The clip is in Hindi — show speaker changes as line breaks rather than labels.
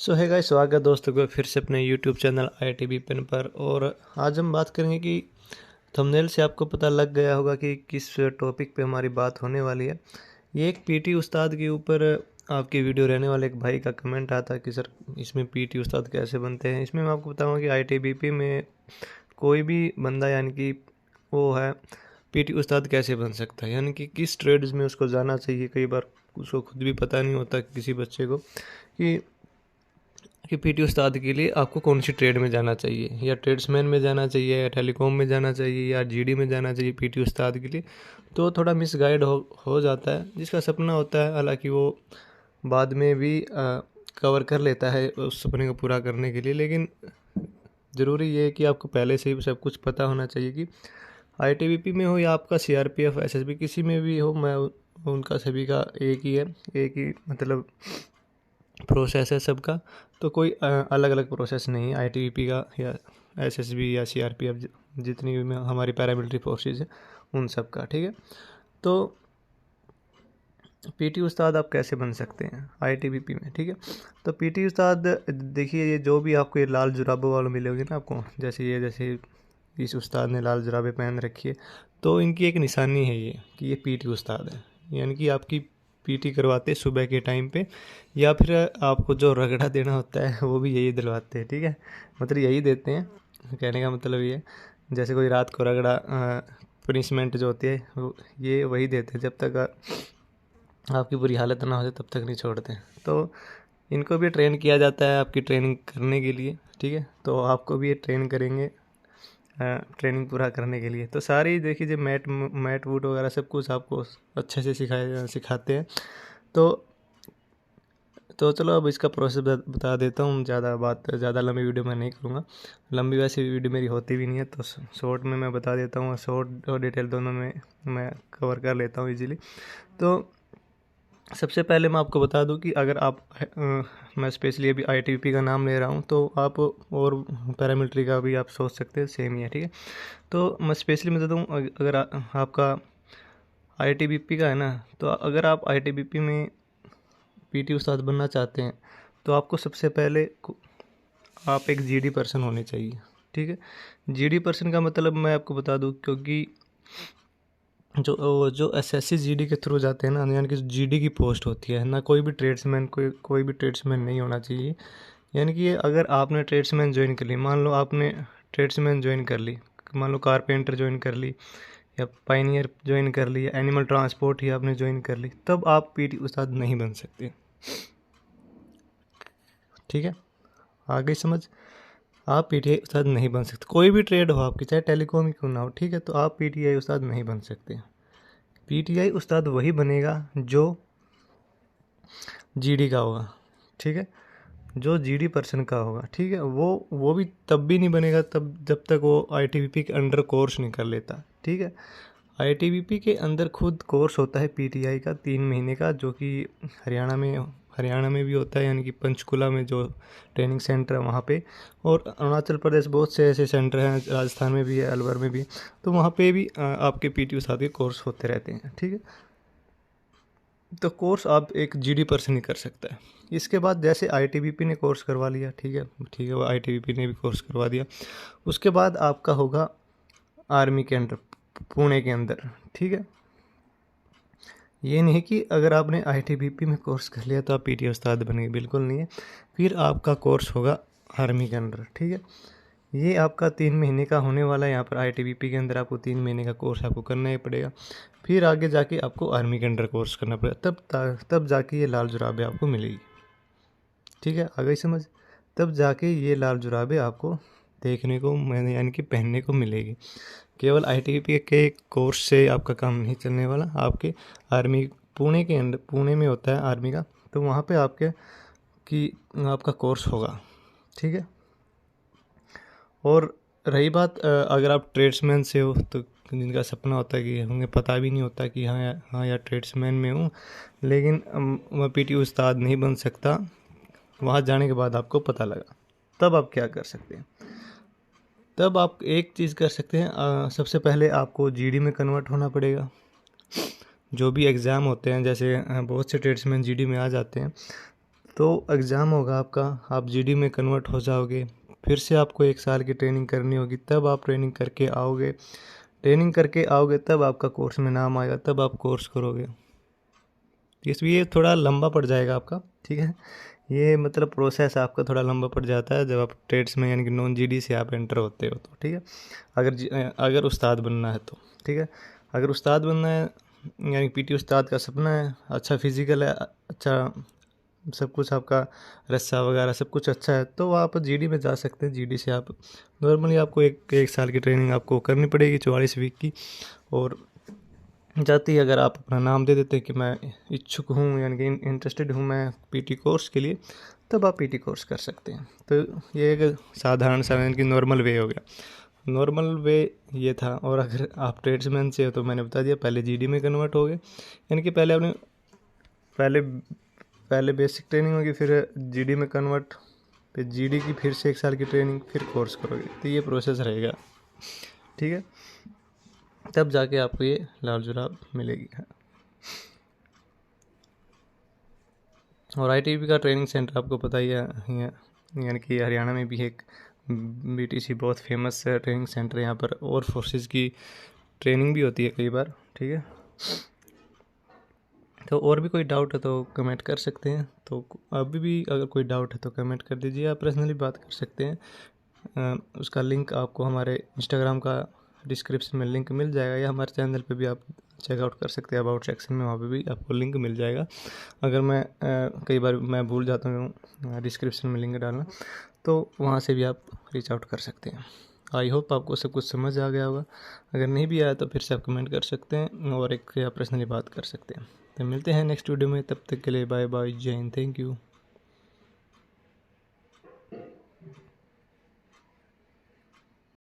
सो है गाइस, स्वागत है दोस्तों को फिर से अपने यूट्यूब चैनल IITB पेन पर। और आज हम बात करेंगे कि थंबनेल से आपको पता लग गया होगा कि किस टॉपिक पे हमारी बात होने वाली है। ये एक पीटी उस्ताद के ऊपर आपकी वीडियो रहने वाले एक भाई का कमेंट आता है कि सर इसमें पीटी उस्ताद कैसे बनते हैं। इसमें मैं आपको बताऊँगा कि IITBP में कोई भी बंदा यानी कि वो है पीटी उस्ताद कैसे बन सकता है, यानी कि किस ट्रेड्स में उसको जाना चाहिए। कई बार उसको खुद भी पता नहीं होता किसी बच्चे को कि पीटी उस्ताद के लिए आपको कौन सी ट्रेड में जाना चाहिए, या ट्रेड्समैन में जाना चाहिए, या टेलीकॉम में जाना चाहिए, या जीडी में जाना चाहिए पीटी उस्ताद के लिए। तो थोड़ा मिसगाइड हो जाता है। जिसका सपना होता है हालांकि वो बाद में भी कवर कर लेता है उस सपने को पूरा करने के लिए, लेकिन ज़रूरी ये है कि आपको पहले से ही सब कुछ पता होना चाहिए कि IITBP में हो या आपका CRPF SSB किसी में भी हो। मैं उनका सभी का एक ही है, एक ही मतलब प्रोसेस है सबका। तो कोई अलग अलग प्रोसेस नहीं है IITBP का या SSB या CRPF, जितनी भी हमारी पैरामिलिट्री फोर्सेस है उन सब का। ठीक है, तो पीटी उस्ताद आप कैसे बन सकते हैं IITBP में। ठीक है, तो पीटी उस्ताद देखिए, ये जो भी आपको ये लाल जुराबों वाले मिलेंगे ना आपको, जैसे इस उस्ताद ने लाल जुराबे पहन रखी है, तो इनकी एक निशानी है ये कि ये पीटी उस्ताद है। यानी कि आपकी पीटी करवाते सुबह के टाइम पे, या फिर आपको जो रगड़ा देना होता है वो भी यही दिलवाते हैं। ठीक है, मतलब यही देते हैं, कहने का मतलब ये है। जैसे कोई रात को रगड़ा पनिशमेंट जो होती है ये वही देते हैं। जब तक आपकी बुरी हालत ना हो जाए तब तक नहीं छोड़ते। तो इनको भी ट्रेन किया जाता है आपकी ट्रेनिंग करने के लिए। ठीक है, तो आपको भी ये ट्रेन करेंगे ट्रेनिंग पूरा करने के लिए। तो सारी देखिए जो मैट वूट वगैरह सब कुछ आपको अच्छे से सिखाते हैं। तो चलो अब इसका प्रोसेस बता देता हूँ। ज़्यादा लंबी वीडियो मैं नहीं करूँगा, लंबी वैसे वीडियो मेरी होती भी नहीं है, तो शॉर्ट में मैं बता देता हूँ। शॉर्ट और डिटेल दोनों में मैं कवर कर लेता हूँ इजीली। तो सबसे पहले मैं आपको बता दूं कि अगर आप मैं स्पेशली अभी IITBP का नाम ले रहा हूं, तो आप और पैरामिलिट्री का भी आप सोच सकते हैं, सेम ही है। ठीक है, तो मैं स्पेशली बता दूं अगर आपका IITBP का है ना, तो अगर आप IITBP में पीटी उस्ताद बनना चाहते हैं तो आपको सबसे पहले आप एक GD पर्सन होने चाहिए। ठीक है, GD पर्सन का मतलब मैं आपको बता दूं, क्योंकि जो SSC GD के थ्रू जाते हैं ना, यानी कि GD की पोस्ट होती है ना, कोई भी ट्रेड्समैन नहीं होना चाहिए। यानी कि अगर आपने ट्रेड्समैन ज्वाइन कर ली, मान लो आपने ट्रेड्समैन ज्वाइन कर ली, मान लो कारपेंटर ज्वाइन कर ली, या पाइनियर ज्वाइन कर ली, या एनिमल ट्रांसपोर्ट ही आपने ज्वाइन कर ली, तब आप पीटी उस्ताद नहीं बन सकते। ठीक है, आ गई समझ। आप PTI उस्ताद नहीं बन सकते, कोई भी ट्रेड हो आपकी, चाहे टेलीकॉम ही क्यों ना हो। ठीक है, तो आप PTI उस्ताद नहीं बन सकते। PTI उस्ताद वही बनेगा जो GD का होगा। ठीक है, जो GD पर्सन का होगा। ठीक है, वो भी तब भी नहीं बनेगा तब जब तक वो IITBP के अंडर कोर्स नहीं कर लेता। ठीक है, IITBP के अंदर खुद कोर्स होता है PTI का 3 महीने का, जो कि हरियाणा में भी होता है, यानी कि पंचकुला में जो ट्रेनिंग सेंटर है वहाँ पे, और अरुणाचल प्रदेश बहुत से ऐसे सेंटर हैं, राजस्थान में भी है, अलवर में भी है, तो वहाँ पे भी आपके पीटी उस्ताद के कोर्स होते रहते हैं। ठीक है, तो कोर्स आप एक GD पर्सन ही कर सकता है। इसके बाद जैसे IITBP ने कोर्स करवा लिया, ठीक है, वो IITBP ने भी कोर्स करवा दिया, उसके बाद आपका होगा आर्मी के अंडर, पुणे के अंदर। ठीक है, ये नहीं कि अगर आपने IITBP में कोर्स कर लिया तो आप पीटी उस्ताद बनेंगे, बिल्कुल नहीं है। फिर आपका कोर्स होगा आर्मी के अंडर। ठीक है, ये आपका 3 महीने का होने वाला है। यहाँ पर IITBP के अंदर आपको 3 महीने का कोर्स आपको करना ही पड़ेगा। फिर आगे जाके आपको आर्मी के अंडर कोर्स करना पड़ेगा, तब जाके ये लाल जुराबे आपको मिलेगी। ठीक है, आ गई समझ। तब जाके ये लाल जुराबे आपको देखने को यानी कि पहनने को मिलेगी। केवल IITBP के कोर्स से आपका काम नहीं चलने वाला। आपके आर्मी पुणे में होता है आर्मी का, तो वहाँ पे आपका कोर्स होगा। ठीक है, और रही बात अगर आप ट्रेड्समैन से हो, तो जिनका सपना होता है कि उन्हें पता भी नहीं होता कि हाँ यार ट्रेड्समैन में हूँ, लेकिन मैं पीटी उस्ताद नहीं बन सकता, वहाँ जाने के बाद आपको पता लगा, तब आप क्या कर सकते हैं। तब आप एक चीज़ कर सकते हैं, सबसे पहले आपको GD में कन्वर्ट होना पड़ेगा। जो भी एग्ज़ाम होते हैं, जैसे बहुत से ट्रेड्समैन GD में आ जाते हैं, तो एग्ज़ाम होगा आपका, आप जीडी में कन्वर्ट हो जाओगे, फिर से आपको 1 साल की ट्रेनिंग करनी होगी, तब आप ट्रेनिंग करके आओगे। ट्रेनिंग करके आओगे तब आपका कोर्स में नाम आएगा, तब आप कोर्स करोगे। इसलिए थोड़ा लंबा पड़ जाएगा आपका, ठीक है। ये मतलब प्रोसेस आपका थोड़ा लंबा पड़ जाता है जब आप ट्रेड्स में यानी कि नॉन जीडी से आप एंटर होते हो तो, ठीक है। अगर उस्ताद बनना है तो, ठीक है। अगर उस्ताद बनना है यानी पीटी उस्ताद का सपना है, अच्छा फिजिकल है, अच्छा सब कुछ आपका रस्सा वगैरह सब कुछ अच्छा है, तो आप जीडी में जा सकते हैं। जीडी से आप नॉर्मली आपको एक साल की ट्रेनिंग आपको करनी पड़ेगी 44 वीक की, और जाती है अगर आप अपना नाम दे देते हैं कि मैं इच्छुक हूँ यानी कि इंटरेस्टेड हूँ मैं पीटी कोर्स के लिए, तब आप पीटी कोर्स कर सकते हैं। तो ये एक साधारण सा यानी कि नॉर्मल वे हो गया। नॉर्मल वे ये था। और अगर आप ट्रेड्समैन से हो तो मैंने बता दिया, पहले जीडी में कन्वर्ट हो गए, यानी कि पहले आपने पहले बेसिक ट्रेनिंग होगी, फिर जीडी में कन्वर्ट, फिर जीडी की फिर से 1 साल की ट्रेनिंग, फिर कोर्स करोगे। तो ये प्रोसेस रहेगा, ठीक है। तब जाके आपको ये लाल जुराब मिलेगी। और आईटीबीपी का ट्रेनिंग सेंटर आपको पता ही है, यानी कि हरियाणा में भी एक बीटीसी बहुत फेमस ट्रेनिंग सेंटर है। यहाँ पर और फोर्सेस की ट्रेनिंग भी होती है कई बार, ठीक है। तो और भी कोई डाउट है तो कमेंट कर सकते हैं। तो अभी भी अगर कोई डाउट है तो कमेंट कर दीजिए, आप पर्सनली बात कर सकते हैं। उसका लिंक आपको हमारे इंस्टाग्राम का डिस्क्रिप्शन में लिंक मिल जाएगा, या हमारे चैनल पे भी आप चेकआउट कर सकते हैं, अबाउट सेक्शन में, वहाँ पे भी आपको लिंक मिल जाएगा। अगर मैं कई बार मैं भूल जाता हूँ डिस्क्रिप्शन में लिंक डालना, तो वहाँ से भी आप रीच आउट कर सकते हैं। आई होप आपको सब कुछ समझ आ गया होगा। अगर नहीं भी आया तो फिर से आप कमेंट कर सकते हैं और एक या पर्सनली बात कर सकते हैं। तो मिलते हैं नेक्स्ट वीडियो में, तब तक के लिए बाय बाय, जय हिंद, थैंक यू।